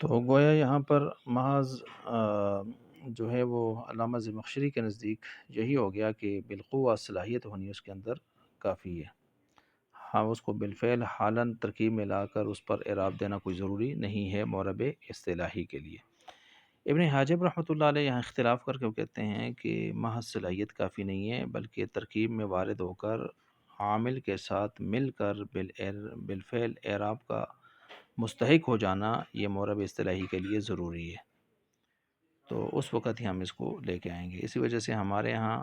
تو گویا یہاں پر محض جو ہے وہ علامہ زمخشری کے نزدیک یہی ہو گیا کہ بالقوہ صلاحیت ہونی اس کے اندر کافی ہے۔ ہاں، اس کو بالفعل حالاً ترکیب میں لا کر اس پر اعراب دینا کوئی ضروری نہیں ہے مورب اصطلاحی کے لیے۔ ابن حاجب رحمۃ اللہ علیہ یہاں اختلاف کر کے وہ کہتے ہیں کہ محض صلاحیت کافی نہیں ہے، بلکہ ترکیب میں وارد ہو کر عامل کے ساتھ مل کر بالفعل اعراب کا مستحق ہو جانا یہ مورب اصطلاحی کے لیے ضروری ہے۔ تو اس وقت ہی ہم اس کو لے کے آئیں گے۔ اسی وجہ سے ہمارے ہاں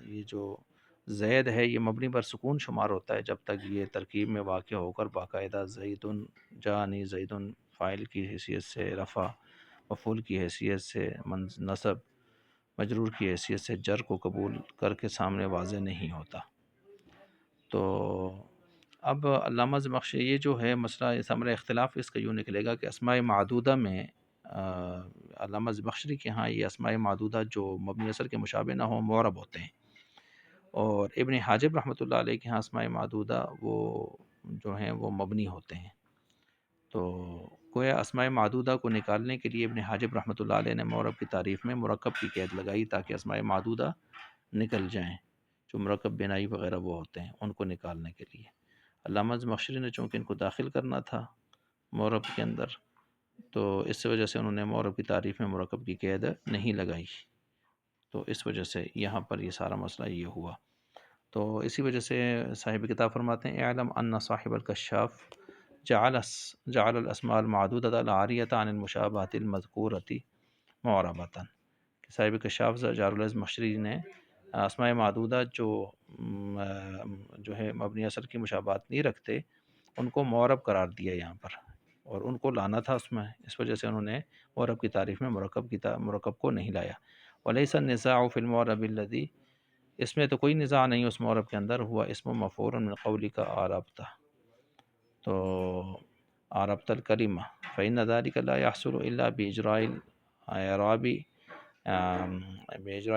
یہ جو زید ہے یہ مبنی پر سکون شمار ہوتا ہے جب تک یہ ترکیب میں واقع ہو کر باقاعدہ زیدن جانی زیدن فاعل کی حیثیت سے، رفع مفعول کی حیثیت سے، نصب مجرور کی حیثیت سے جر کو قبول کر کے سامنے واضح نہیں ہوتا۔ تو اب علامہ زمخشری یہ جو ہے مسئلہ ثمرہ اختلاف اس کا یوں نکلے گا کہ اسماء معدودہ میں علامہ زمخشری کے ہاں یہ اسماء معدودہ جو مبنی اثر کے مشابہ نہ ہوں معرب ہوتے ہیں، اور ابن حاجب رحمۃ اللہ علیہ کے ہاں اسماء معدودہ وہ جو ہیں وہ مبنی ہوتے ہیں۔ تو گویا اسماء معدودہ کو نکالنے کے لیے ابن حاجب رحمۃ اللہ علیہ نے معرب کی تعریف میں مرکب کی قید لگائی تاکہ اسماء معدودہ نکل جائیں، جو مرکب بنائی وغیرہ وہ ہوتے ہیں ان کو نکالنے کے لیے۔ علامہ زمخشری نے چونکہ ان کو داخل کرنا تھا معرب کے اندر، تو اس وجہ سے انہوں نے معرب کی تعریف میں مرکب کی قید نہیں لگائی، تو اس وجہ سے یہاں پر یہ سارا مسئلہ یہ ہوا۔ تو اسی وجہ سے صاحب کتاب فرماتے ہیں اعلم ان صاحب الکشاف جعل الاسماء المعدودۃ العاریۃ عن المشابہۃ المذکورۃ معربۃ، کہ صاحب کشاف جار العز مخشری نے اسماء معدودہ جو ہے مبنی اثر کی مشابہت نہیں رکھتے ان کو معرب قرار دیا یہاں پر، اور ان کو لانا تھا اس میں، اس وجہ سے انہوں نے معرب کی تعریف میں مرکب کو نہیں لایا۔ ولیس النزاع فی المعرب الذی، اس میں تو کوئی نزاع نہیں اس معرب کے اندر، ہوا اسم مفعول من قولک عربتہ، تو عربت الکلمہ فإن ذلك لا يحصل الا بإجراء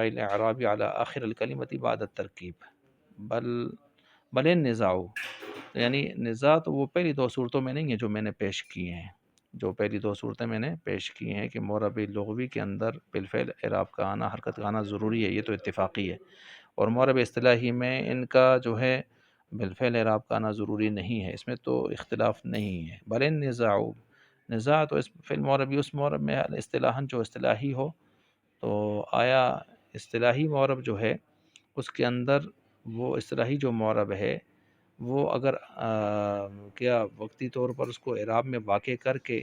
الإعراب على آخر الکلمۃ بعد الترکیب بل النزاع، یعنی نزاع تو وہ پہلی دو صورتوں میں نہیں ہے جو میں نے پیش کی ہیں، جو پہلی دو صورتیں میں نے پیش کی ہیں کہ معرب لغوی کے اندر بالفعل اعراب کا آنا، حرکت کا آنا ضروری ہے، یہ تو اتفاقی ہے، اور معرب اصطلاحی میں ان کا جو ہے بالفعل اعراب کا آنا ضروری نہیں ہے، اس میں تو اختلاف نہیں ہے۔ بل نزاع تو اس فی المعربی اس معرب میں اصطلاحاً جو اصطلاحی ہو، تو آیا اصطلاحی معرب جو ہے اس کے اندر وہ اصطلاحی جو معرب ہے وہ اگر کیا وقتی طور پر اس کو اعراب میں واقع کر کے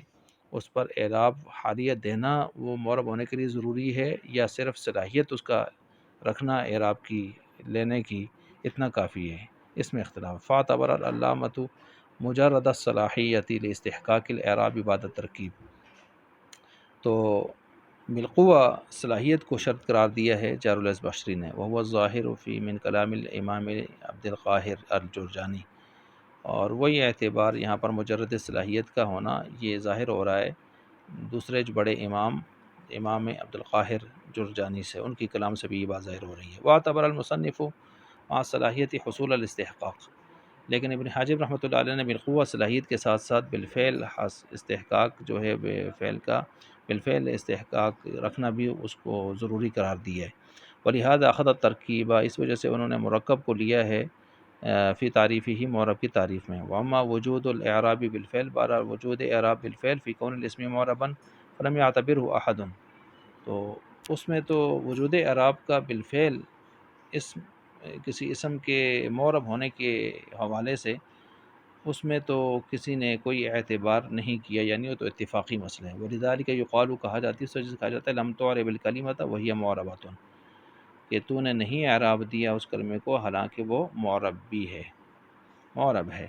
اس پر اعراب حالیہ دینا وہ معرب ہونے کے لیے ضروری ہے، یا صرف صلاحیت اس کا رکھنا اعراب کی لینے کی اتنا کافی ہے؟ اس میں اختلاف۔ فاعتبر العلامۃ مجرد الصلاحیت لاستحقاق الاعراب بعد الترکیب، تو بالقوہ صلاحیت کو شرط قرار دیا ہے جار العز بخشری نے، وهو الظاہر فی من کلام الامام عبد القاہر الجرجانی، اور وہی اعتبار یہاں پر مجرد صلاحیت کا ہونا یہ ظاہر ہو رہا ہے دوسرے جو بڑے امام عبد القاہر جرجانی سے، ان کی کلام سے بھی یہ بات ظاہر ہو رہی ہے۔ واعتبر المصنف مع صلاحیت حصول الاستحقاق، لیکن ابن حاجب رحمۃ اللہ علیہ نے بالقوہ صلاحیت کے ساتھ ساتھ بالفعل استحقاق جو ہے بالفعل استحقاق رکھنا بھی اس کو ضروری قرار دیا ہے۔ ولہذا اخذ الترکیبہ، اس وجہ سے انہوں نے مرکب کو لیا ہے فی تعریف ہی معرب کی تعریف میں۔ واما وجود الاعراب بالفعل، بہرحال وجود اعراب بالفعل فی کون الاسم معربا فلم یعتبرہ احد، تو اس میں تو وجود اعراب کا بالفعل کسی اسم کے معرب ہونے کے حوالے سے اس میں تو کسی نے کوئی اعتبار نہیں کیا، یعنی وہ تو اتفاقی مسئلہ ہے۔ ولذلک یقال، کہا جاتی ہے، اس وجہ سے کہا جاتا ہے لم تعرب الکلمۃ وہی معربۃ، کہ تو نے نہیں اعراب دیا اس کلمے کو حالانکہ وہ معرب ہے۔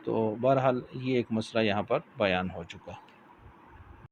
تو بہرحال یہ ایک مسئلہ یہاں پر بیان ہو چکا۔